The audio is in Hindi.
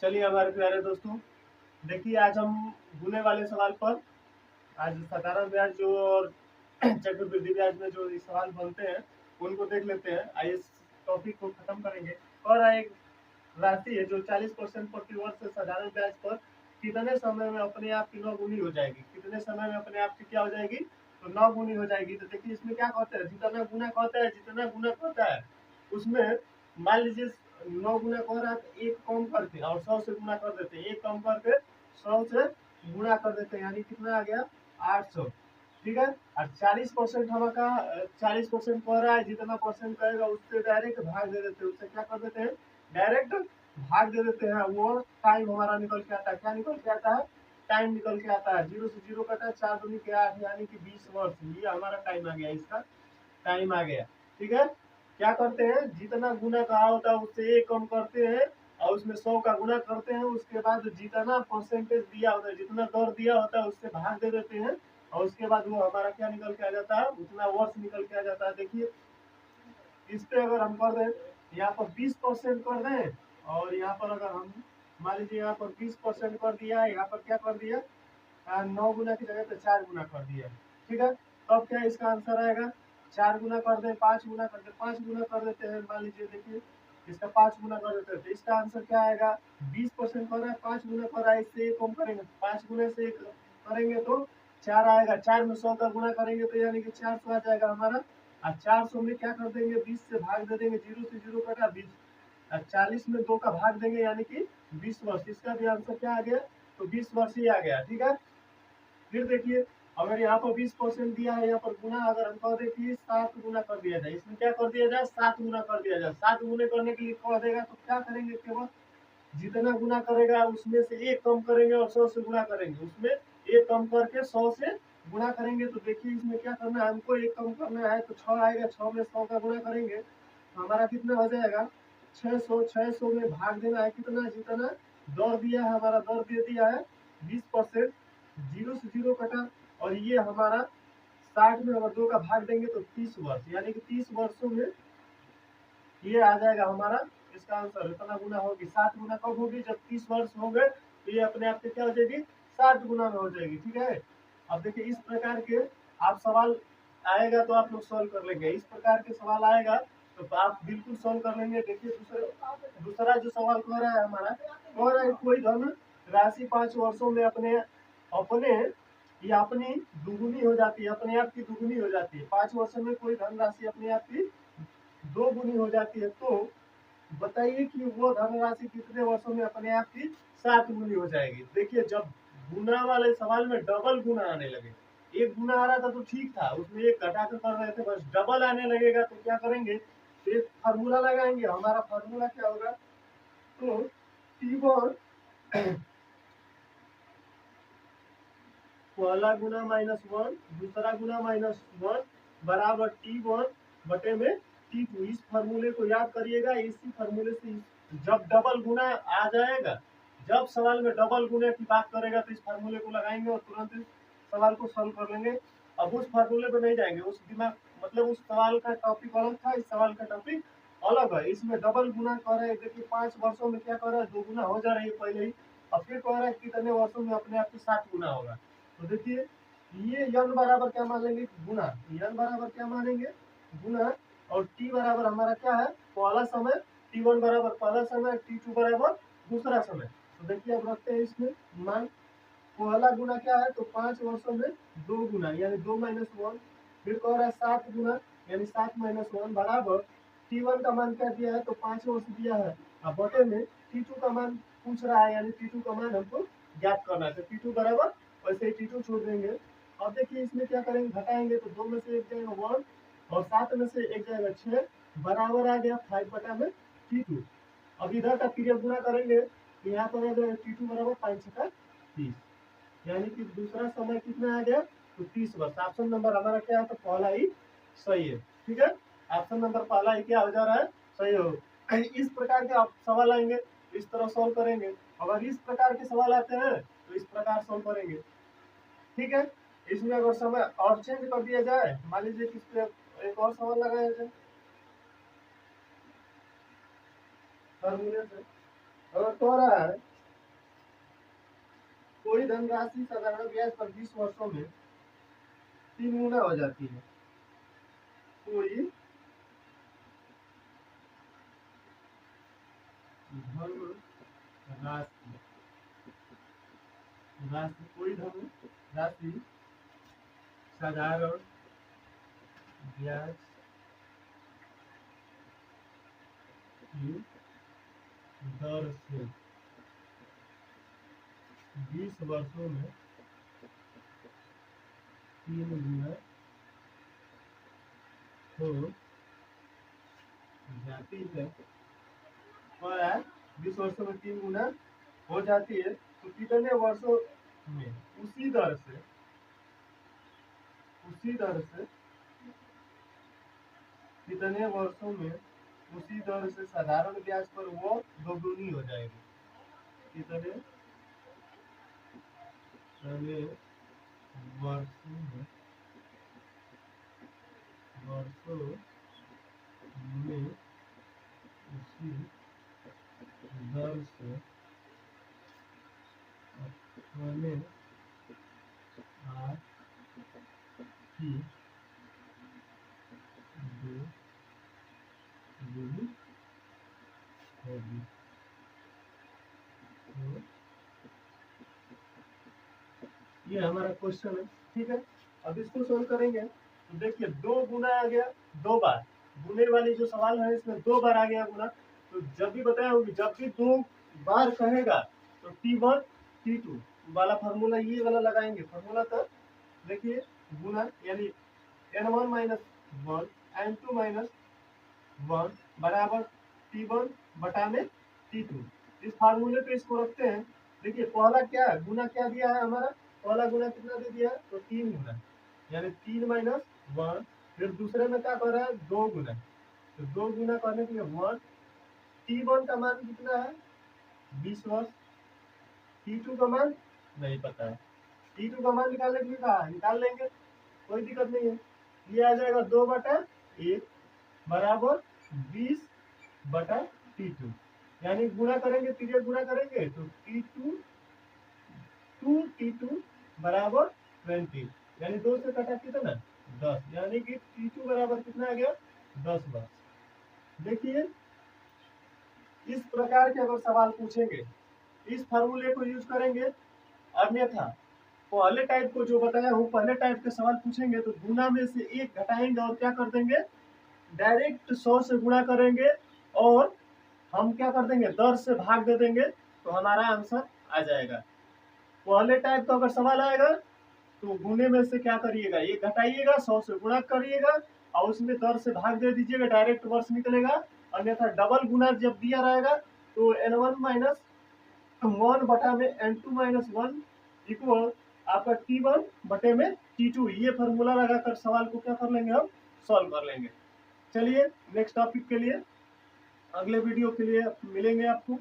चलिए हमारे प्यारे दोस्तों, देखिए आज हम गुने वाले सवाल पर आज साधारण ब्याज जो और चक्रवृद्धि ब्याज में जो सवाल बनते हैं उनको देख लेते हैं। आइए इस टॉपिक को खत्म करेंगे। और एक राशि है जो 40% प्रति वर्ष साधारण ब्याज पर कितने समय में अपने आप की 9 गुनी हो जाएगी। कितने समय में अपने आप की क्या हो जाएगी, तो 9 गुनी हो जाएगी। तो देखिए इसमें क्या कहते हैं, जितना गुना कहता है, जितना गुना कहता है उसमें मान लीजिए 9 गुना कह रहा है तो एक कम करके और 100 से गुना कर देते हैं। एक कम करके 100 से गुना कर देते हैं, यानी कितना आ गया 800। ठीक है। और 40% हमारा 40% कह रहा है, जितना परसेंट कहेगा उससे डायरेक्ट भाग दे देते हैं। उससे क्या कर देते हैं, डायरेक्ट भाग दे देते हैं। वो टाइम हमारा निकल के आता है। क्या निकल के आता है, टाइम निकल के आता है। 0 से 0 कटा है, 4 दूनी के 8 यानी कि 20 वर्ष। ये हमारा टाइम आ गया, इसका टाइम आ गया। ठीक है। क्या करते हैं, जितना गुना कहा होता है उससे एक कम करते हैं और उसमें 100 का गुना करते हैं। उसके बाद जितना परसेंटेज दिया होता है, जितना दर दिया होता है उससे भाग दे देते हैं और उसके बाद वो हमारा क्या निकल के आ जाता है, उतना वर्ष निकल के आ जाता है। देखिए इस पे अगर हम कर दें, यहाँ पर 20% कर दें और यहाँ पर अगर हम मान लीजिए यहाँ पर 20% कर दिया, यहाँ पर क्या कर दिया, 9 गुना की जगह पे 4 गुना कर दिया। ठीक है। तब क्या इसका आंसर आएगा, 4 गुना कर दे, 5 गुना कर दे, 5 गुना कर देते हैं। मान लीजिए देखिए इसका 5 गुना कर देते हैं तो इसका आंसर क्या आएगा, 20% कर रहा है, 5 गुना कर रहा है, इससे एक कम करेंगे, 5 गुना से एक करेंगे तो 4 आएगा। 4 में 100 का गुना करेंगे तो यानी कि 400 आ जाएगा हमारा। और 400 में क्या कर देंगे, 20 से भाग दे देंगे, 0 से 0 कटा 20। और 40 में 2 का भाग देंगे यानी कि 20 वर्ष। इसका भी आंसर क्या आ गया, तो 20 वर्ष ही आ गया। ठीक है। फिर देखिए अगर यहाँ पर 20% दिया है, यहाँ पर गुना अगर हम कह दे कि 7 गुना कर दिया जाए, इसमें क्या कर दिया जाए, 7 गुना कर दिया जाए। 7 गुने करने के लिए कह देगा तो क्या करेंगे, केवल जितना गुना करेगा उसमें से एक कम करेंगे और 100 से गुना करेंगे। उसमें एक कम करके 100 से गुना करेंगे। तो देखिए इसमें क्या करना है, हमको एक कम करना है तो 6 आएगा, 6 में 100 का गुना करेंगे तो हमारा कितना हो जाएगा, 600। 600 में भाग देना है कितना, जितना दर दिया है, हमारा दर दे दिया है 20%। 0 से 0 कटा और ये हमारा 60 में अगर 2 का भाग देंगे तो 30 वर्ष, यानी कि 30 वर्षों में ये आ जाएगा हमारा। इसका आंसर इतना गुना होगी, 7 गुना कब होगी, जब 30 वर्ष हो गए तो ये अपने आप से क्या हो जाएगी, 60 गुना में हो जाएगी। ठीक है। अब देखिए इस प्रकार के आप सवाल आएगा तो आप लोग सॉल्व कर लेंगे। इस प्रकार के सवाल आएगा तो आप बिल्कुल सॉल्व कर लेंगे। देखिए दूसरा जो सवाल कह रहा है हमारा, कह रहा है कोई धन राशि 5 वर्षों में अपने अपने या अपनी दुगुनी हो जाती है, अपने आप की दुगुनी हो जाती है। 5 वर्षों में कोई धन राशि अपने आप की 2 गुनी हो जाती है। तो बताइए कि वो धनराशि कितने वर्षों में अपने आप की 7 गुनी हो जाएगी। देखिए जब गुना वाले सवाल में डबल गुना आने लगे, एक गुना आ रहा था तो ठीक था, उसमें एक घटा कर कर रहे थे, बस डबल आने लगेगा तो क्या करेंगे, तो एक फार्मूला लगाएंगे। हमारा फार्मूला क्या होगा, तो T1 पहला गुना -1, दूसरा गुना -1 बराबर T1 बटे में T2। इस फार्मूले को याद करिएगा। इसी फार्मूले से जब डबल गुना आ जाएगा, जब सवाल में डबल गुना की बात करेगा तो इस फार्मूले को लगाएंगे और तुरंत इस सवाल को सॉल्व कर लेंगे। अब उस फार्मूले पर नहीं जाएंगे, उस दिमाग मतलब उस सवाल का टॉपिक अलग था, इस सवाल का टॉपिक अलग है। इसमें डबल गुना कर रहे हैं। देखिए 5 वर्षों में क्या कर रहा है, 2 गुना हो जा रही है पहले ही, और फिर कह रहा है कितने वर्षों में अपने आप की 7 गुना होगा। तो देखिए ये यन बराबर क्या मान लेंगे, गुना। यन बराबर क्या मानेंगे, गुना। और टी बराबर हमारा क्या है, पहला समय। T1 बराबर पहला समय, T2 बराबर दूसरा समय। तो देखिए अब रखते हैं इसमें मान। पहला गुना क्या है, तो 5 वर्षों में 2 गुना यानी 2 - 1। फिर कह रहा है 7 गुना यानी 7 - 1 बराबर T1 का मान क्या दिया है, तो 5 वर्ष दिया है। अब बटे में T2 का मान पूछ रहा है, यानी T2 का मान हमको ज्ञात करना है। तो T2 बराबर वैसे ही T2 छोड़ देंगे। अब देखिए इसमें क्या करेंगे, घटाएंगे तो 2 में से 1 जाएगा 1 और 7 में से 1 जाएगा 6, बराबर आ गया 5 बटा में T2। अब इधर का पीरियड गुना करेंगे तो यहाँ पर आ जाएगा T2 बराबर 5 × 30, यानी कि दूसरा समय कितना आ गया, तो 30 वर्ष। ऑप्शन नंबर हमारा क्या है, तो पहला ही सही है। ठीक है। ऑप्शन नंबर पहला ही क्या हो जा रहा है, सही हो। इस प्रकार के आप सवाल आएंगे इस तरह सॉल्व करेंगे। अगर इस प्रकार के सवाल आते हैं तो इस प्रकार सॉल्व करेंगे। ठीक है। इसमें अगर समय और चेंज कर दिया जाए, मान लीजिए कि इस पे एक और सवाल लगाया जाए फार्मूले से। अगर कह रहा है कोई धनराशि साधारण ब्याज पर 20 वर्षों में 3 गुना हो जाती है। कोई धन राशि कोई धन राशि साधारण ब्याज की दर से 20 वर्षों में 3 गुना हो जाती है। और 20 वर्षों में 3 गुना हो जाती है, तो कितने वर्षों में उसी दर से कितने वर्षों में उसी दर से साधारण ब्याज पर वो दोगुनी हो जाएगी। कितने वर्षों में उसी दर से अपने आप की दोगुनी होगी। तो ये हमारा क्वेश्चन है, ठीक है। अब इसको सोल्व करेंगे तो देखिए 2 गुना आ गया 2 बार, गुने वाली जो सवाल है इसमें 2 बार आ गया गुना। तो जब भी बताया होगी, जब भी 2 बार कहेगा तो T1 T2 वाला फार्मूला ये वाला लगाएंगे फार्मूला। तो देखिए गुना यानी N1 माइनस 1 N2 माइनस 1 बराबर T1 बटा में T2। इस फार्मूले पे इसको रखते हैं। देखिए पहला क्या गुना क्या दिया है हमारा, पहला गुना कितना दे दिया है, तो 3 गुना यानी 3 माइनस 1। फिर दूसरे में क्या कर रहा है 2 गुना, तो 2 गुना करने के लिए 1। T1 का मान कितना है 20 वर्ष। T2 का मान नहीं पता है, T2 का मान निकालने के लिए कहा निकाल लेंगे, कोई दिक्कत नहीं है। ये आ जाएगा 2 बटा 1 बराबर 20 बटा T2, यानी गुना करेंगे पीरियड गुना करेंगे तो T2 बराबर 20, यानी 2 से कटा कितना 10, यानी कि T2 बराबर कितना आ गया 10 वर्ष। देखिए इस प्रकार के अगर सवाल पूछेंगे इस फार्मूले को यूज करेंगे, अन्यथा पहले टाइप को जो बताया हूँ पहले टाइप के सवाल पूछेंगे तो गुना में से 1 घटाएंगे और क्या कर देंगे डायरेक्ट 100 से गुणा करेंगे और हम क्या कर देंगे दर से भाग दे देंगे, तो हमारा आंसर आ जाएगा। पहले टाइप का अगर सवाल आएगा तो गुने में से क्या करिएगा 1 घटाइएगा 100 से गुणा करिएगा और उसमें दर से भाग दे दीजिएगा, डायरेक्ट वर्ष निकलेगा। अन्यथा डबल गुना जब दिया रहेगा तो N1 माइनस 1 बटा में N2 माइनस 1 इक्वल आपका T1 बटे में T2। ये फॉर्मूला लगाकर सवाल को क्या कर लेंगे हम सॉल्व कर लेंगे। चलिए नेक्स्ट टॉपिक के लिए अगले वीडियो के लिए मिलेंगे आपको।